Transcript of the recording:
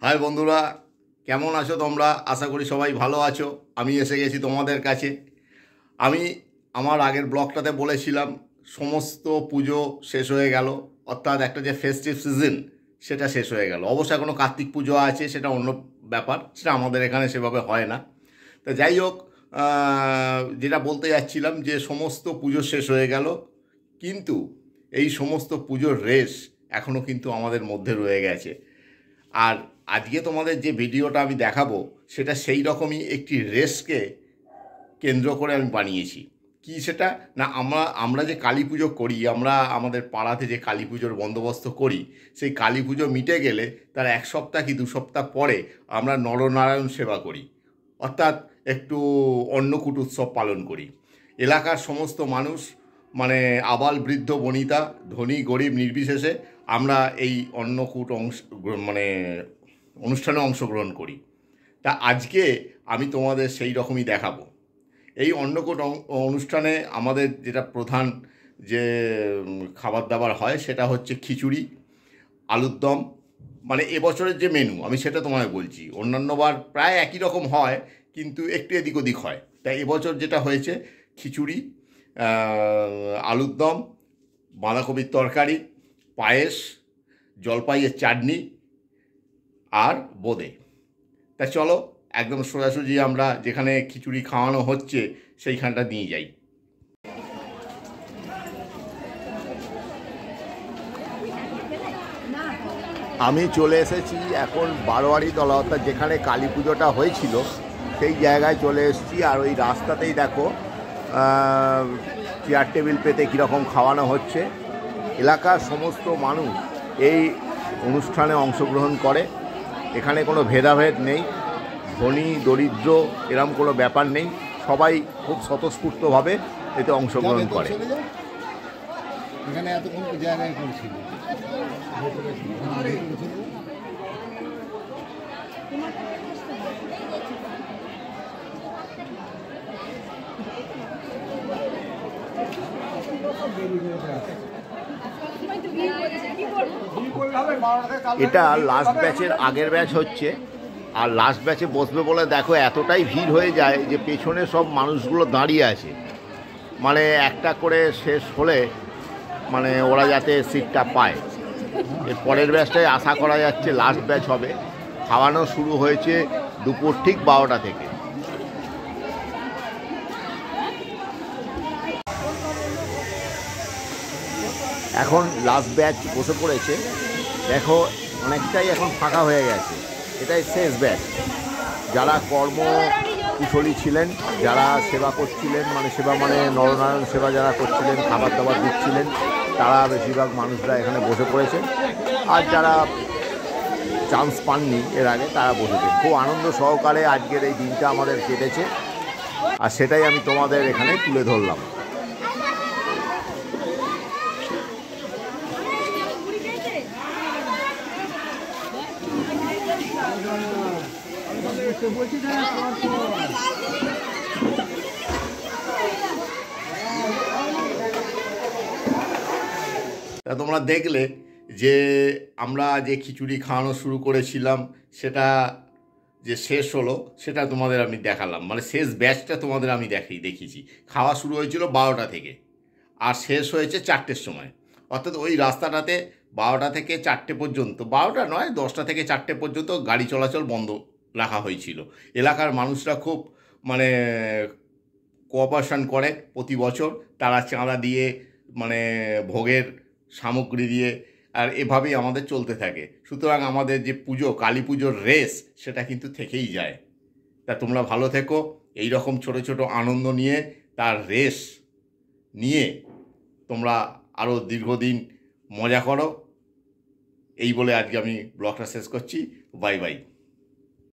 High বন্ধুরা, কেমন আছো তোমরা? আশা করি সবাই ভালো আছো। আমি এসে গেছি তোমাদের কাছে। আমি আমার আগের ব্লগটাতে বলেছিলাম সমস্ত পুজো শেষ হয়ে গেল, অর্থাৎ একটা যে ফেস্টিভ সিজন সেটা শেষ হয়ে গেল। অবশ্য এখনও কার্তিক পুজো আছে, সেটা অন্য ব্যাপার, সেটা আমাদের এখানে সেভাবে হয় না। তো যাই হোক, যেটা বলতে যাচ্ছিলাম যে সমস্ত পুজো শেষ হয়ে গেল, কিন্তু এই সমস্ত পুজোর রেশ এখনও কিন্তু আমাদের মধ্যে রয়ে গেছে। আর আজকে তোমাদের যে ভিডিওটা আমি দেখাবো সেটা সেই রকমই একটি রেসকে কেন্দ্র করে আমি বানিয়েছি। কি সেটা না, আমরা যে কালী পুজো করি, আমরা আমাদের পাড়াতে যে কালী পুজোর বন্দোবস্ত করি, সেই কালী পুজো মিটে গেলে তার এক সপ্তাহ কি দু সপ্তাহ পরে আমরা নরনারায়ণ সেবা করি, অর্থাৎ একটু অন্নকূট উৎসব পালন করি। এলাকার সমস্ত মানুষ, মানে আবাল বৃদ্ধ বনিতা, ধনী গরিব নির্বিশেষে আমরা এই অন্নকূট মানে অনুষ্ঠানে অংশগ্রহণ করি। তা আজকে আমি তোমাদের সেই রকমই দেখাবো। এই অন্নকূট অনুষ্ঠানে আমাদের যেটা প্রধান যে খাবার দাবার হয় সেটা হচ্ছে খিচুড়ি, আলুর দম। মানে এবছরের যে মেনু আমি সেটা তোমায় বলছি। অন্যান্যবার প্রায় একই রকম হয়, কিন্তু একটু এদিক ওদিক হয়। তাই এবছর যেটা হয়েছে খিচুড়ি, আলুর দম, বাঁধাকপির তরকারি, পায়েস, জলপাইয়ের চাটনি আর বোঁদে। তা চলো একদম সোজাসুজি আমরা যেখানে খিচুড়ি খাওয়ানো হচ্ছে সেইখানটা নিয়ে যাই। আমি চলে এসেছি এখন বারোয়ারিতলা, অর্থাৎ যেখানে কালী পুজোটা হয়েছিল সেই জায়গায় চলে এসেছি। আর ওই রাস্তাতেই দেখো চেয়ার টেবিল পেতে কীরকম খাওয়ানো হচ্ছে। এলাকার সমস্ত মানুষ এই অনুষ্ঠানে অংশগ্রহণ করে। এখানে কোনো ভেদাভেদ নেই, ধনী দরিদ্র এরম কোনো ব্যাপার নেই, সবাই খুব স্বতঃস্ফূর্তভাবে এতে অংশগ্রহণ করে। এটা লাস্ট ব্যাচের আগের ব্যাচ হচ্ছে, আর লাস্ট ব্যাচে বসবে বলে দেখো এতটাই ভিড় হয়ে যায় যে পেছনে সব মানুষগুলো দাঁড়িয়ে আছে, মানে একটা করে শেষ হলে মানে ওরা যাতে সিটটা পায়। এর পরের ব্যাচটাই আশা করা যাচ্ছে লাস্ট ব্যাচ হবে। খাওয়ানো শুরু হয়েছে দুপুর ঠিক 12টা থেকে। এখন লাস্ট ব্যাচ বসে পড়েছে, দেখো অনেকটাই এখন ফাঁকা হয়ে গেছে। এটাই শেষ ব্যাচ। যারা কর্মকুশলী ছিলেন, যারা সেবা করছিলেন, মানে সেবা মানে নরনারায়ণ সেবা যারা করছিলেন, খাবার দাবার দিচ্ছিলেন, তারা বেশিরভাগ মানুষরা এখানে বসে পড়েছে। আর যারা চান্স পাননি এর আগে তারা বসেছেন। খুব আনন্দ সহকারে আজকের এই দিনটা আমাদের কেটেছে, আর সেটাই আমি তোমাদের এখানে তুলে ধরলাম। তা তোমরা দেখলে যে আমরা যে খিচুড়ি খাওয়ানো শুরু করেছিলাম সেটা যে শেষ হলো সেটা তোমাদের আমি দেখালাম। মানে শেষ ব্যাচটা তোমাদের আমি দেখিয়েছি। খাওয়া শুরু হয়েছিল 12টা থেকে আর শেষ হয়েছে 4টের সময়। অর্থাৎ ওই রাস্তাটাতে 12টা থেকে 4টে পর্যন্ত, 12টা নয় 10টা থেকে 4টে পর্যন্ত গাড়ি চলাচল বন্ধ রাখা হয়েছিল। এলাকার মানুষরা খুব মানে কোঅপারেশন করে প্রতি বছর। তারা চাঁদা দিয়ে, মানে ভোগের সামগ্রী দিয়ে, আর এভাবেই আমাদের চলতে থাকে। সুতরাং আমাদের যে পুজো, কালী পুজোর রেস, সেটা কিন্তু থেকেই যায়। তা তোমরা ভালো থেকো, এই রকম ছোট ছোট আনন্দ নিয়ে, তার রেস নিয়ে তোমরা আরও দীর্ঘদিন মজা করো। এই বলে আজকে আমি ব্লগটা শেষ করছি। Bye bye.